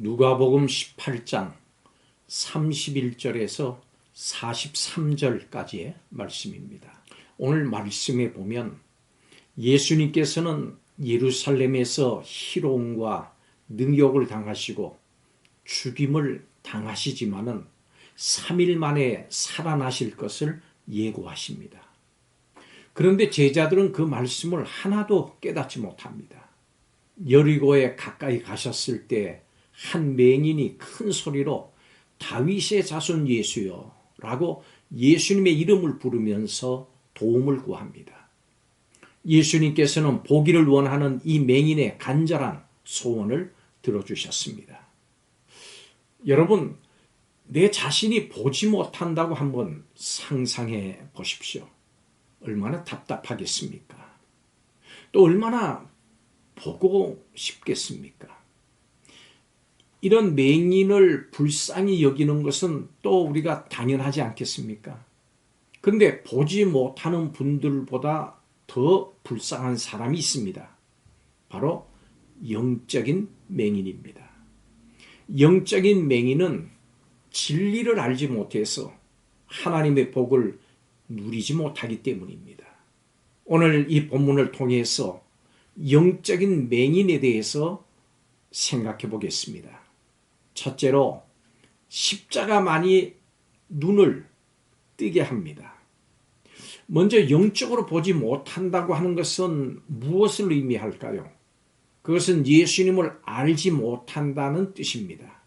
누가복음 18장 31절에서 43절까지의 말씀입니다. 오늘 말씀에 보면 예수님께서는 예루살렘에서 희롱과 능욕을 당하시고 죽임을 당하시지만은 3일 만에 살아나실 것을 예고하십니다. 그런데 제자들은 그 말씀을 하나도 깨닫지 못합니다. 여리고에 가까이 가셨을 때 한 맹인이 큰 소리로 다윗의 자손 예수여 라고 예수님의 이름을 부르면서 도움을 구합니다. 예수님께서는 보기를 원하는 이 맹인의 간절한 소원을 들어주셨습니다. 여러분, 내 자신이 보지 못한다고 한번 상상해 보십시오. 얼마나 답답하겠습니까? 또 얼마나 보고 싶겠습니까? 이런 맹인을 불쌍히 여기는 것은 또 우리가 당연하지 않겠습니까? 그런데 보지 못하는 분들보다 더 불쌍한 사람이 있습니다. 바로 영적인 맹인입니다. 영적인 맹인은 진리를 알지 못해서 하나님의 복을 누리지 못하기 때문입니다. 오늘 이 본문을 통해서 영적인 맹인에 대해서 생각해 보겠습니다. 첫째로 십자가만이 눈을 뜨게 합니다. 먼저 영적으로 보지 못한다고 하는 것은 무엇을 의미할까요? 그것은 예수님을 알지 못한다는 뜻입니다.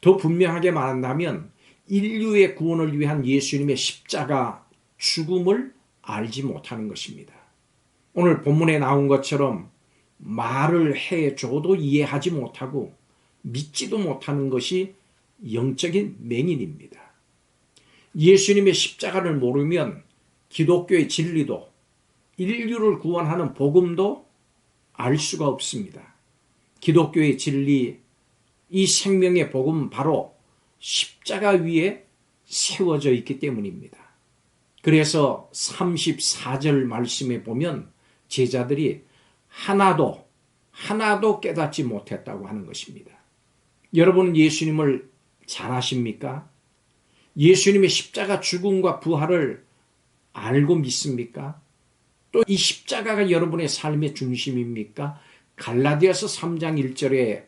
더 분명하게 말한다면 인류의 구원을 위한 예수님의 십자가 죽음을 알지 못하는 것입니다. 오늘 본문에 나온 것처럼 말을 해줘도 이해하지 못하고 믿지도 못하는 것이 영적인 맹인입니다. 예수님의 십자가를 모르면 기독교의 진리도 인류를 구원하는 복음도 알 수가 없습니다. 기독교의 진리, 이 생명의 복음 바로 십자가 위에 세워져 있기 때문입니다. 그래서 34절 말씀에 보면 제자들이 하나도 깨닫지 못했다고 하는 것입니다. 여러분 예수님을 잘 아십니까? 예수님의 십자가 죽음과 부활을 알고 믿습니까? 또 이 십자가가 여러분의 삶의 중심입니까? 갈라디아서 3장 1절에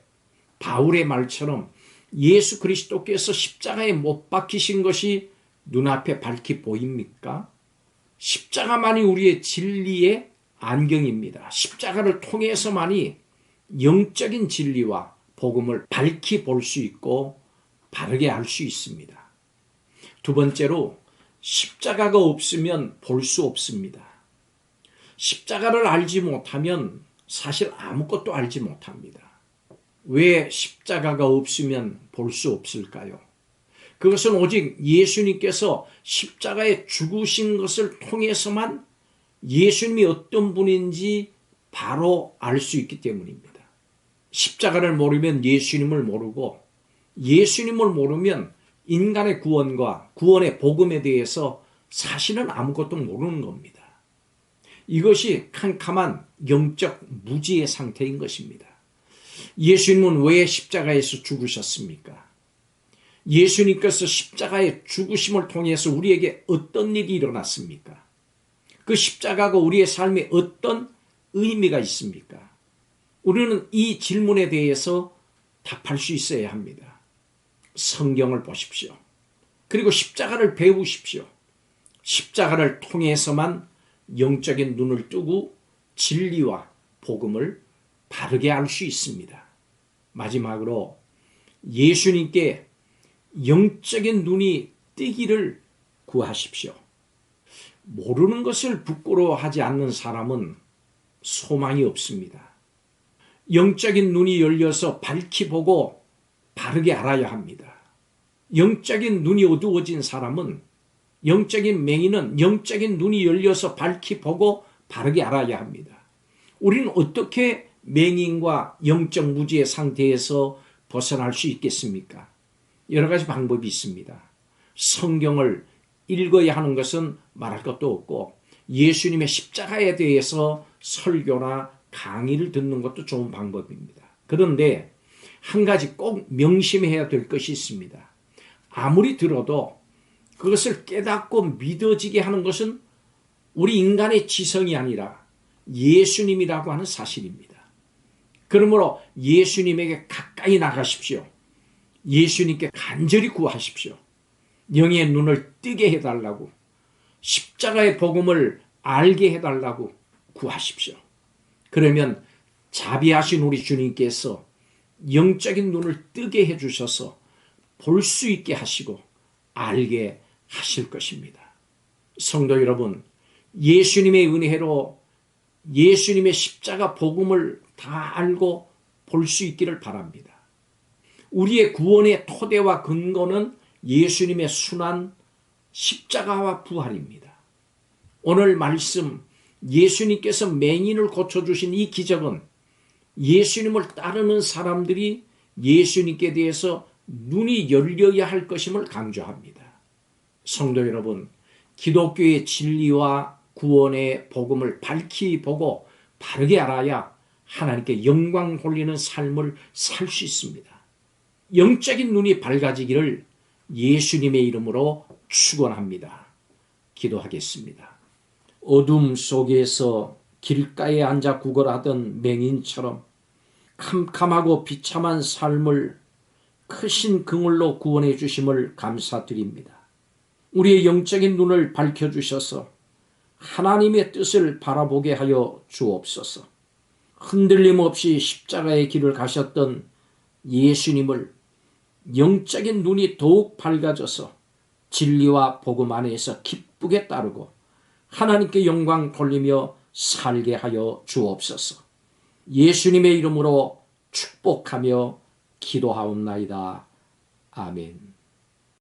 바울의 말처럼 예수 그리스도께서 십자가에 못 박히신 것이 눈앞에 밝히 보입니까? 십자가만이 우리의 진리의 안경입니다. 십자가를 통해서만이 영적인 진리와 복음을 밝히 볼 수 있고 바르게 알 수 있습니다. 두 번째로 십자가가 없으면 볼 수 없습니다. 십자가를 알지 못하면 사실 아무것도 알지 못합니다. 왜 십자가가 없으면 볼 수 없을까요? 그것은 오직 예수님께서 십자가에 죽으신 것을 통해서만 예수님이 어떤 분인지 바로 알 수 있기 때문입니다. 십자가를 모르면 예수님을 모르고 예수님을 모르면 인간의 구원과 구원의 복음에 대해서 사실은 아무것도 모르는 겁니다. 이것이 캄캄한 영적 무지의 상태인 것입니다. 예수님은 왜 십자가에서 죽으셨습니까? 예수님께서 십자가의 죽으심을 통해서 우리에게 어떤 일이 일어났습니까? 그 십자가가 우리의 삶에 어떤 의미가 있습니까? 우리는 이 질문에 대해서 답할 수 있어야 합니다. 성경을 보십시오. 그리고 십자가를 배우십시오. 십자가를 통해서만 영적인 눈을 뜨고 진리와 복음을 바르게 알 수 있습니다. 마지막으로 예수님께 영적인 눈이 뜨기를 구하십시오. 모르는 것을 부끄러워하지 않는 사람은 소망이 없습니다. 영적인 눈이 열려서 밝히 보고 바르게 알아야 합니다. 영적인 눈이 어두워진 사람은, 영적인 맹인은 영적인 눈이 열려서 밝히 보고 바르게 알아야 합니다. 우리는 어떻게 맹인과 영적 무지의 상태에서 벗어날 수 있겠습니까? 여러 가지 방법이 있습니다. 성경을 읽어야 하는 것은 말할 것도 없고 예수님의 십자가에 대해서 설교나 강의를 듣는 것도 좋은 방법입니다. 그런데 한 가지 꼭 명심해야 될 것이 있습니다. 아무리 들어도 그것을 깨닫고 믿어지게 하는 것은 우리 인간의 지성이 아니라 예수님이라고 하는 사실입니다. 그러므로 예수님에게 가까이 나가십시오. 예수님께 간절히 구하십시오. 영의 눈을 뜨게 해달라고, 십자가의 복음을 알게 해달라고 구하십시오. 그러면 자비하신 우리 주님께서 영적인 눈을 뜨게 해주셔서 볼 수 있게 하시고 알게 하실 것입니다. 성도 여러분, 예수님의 은혜로 예수님의 십자가 복음을 다 알고 볼 수 있기를 바랍니다. 우리의 구원의 토대와 근거는 예수님의 순환, 십자가와 부활입니다. 오늘 말씀 예수님께서 맹인을 고쳐주신 이 기적은 예수님을 따르는 사람들이 예수님께 대해서 눈이 열려야 할 것임을 강조합니다. 성도 여러분, 기독교의 진리와 구원의 복음을 밝히 보고 바르게 알아야 하나님께 영광 돌리는 삶을 살 수 있습니다. 영적인 눈이 밝아지기를 예수님의 이름으로 축원합니다. 기도하겠습니다. 어둠 속에서 길가에 앉아 구걸하던 맹인처럼 캄캄하고 비참한 삶을 크신 그물로 구원해 주심을 감사드립니다. 우리의 영적인 눈을 밝혀주셔서 하나님의 뜻을 바라보게 하여 주옵소서. 흔들림 없이 십자가의 길을 가셨던 예수님을 영적인 눈이 더욱 밝아져서 진리와 복음 안에서 기쁘게 따르고 하나님께 영광 돌리며 살게 하여 주옵소서. 예수님의 이름으로 축복하며 기도하옵나이다. 아멘.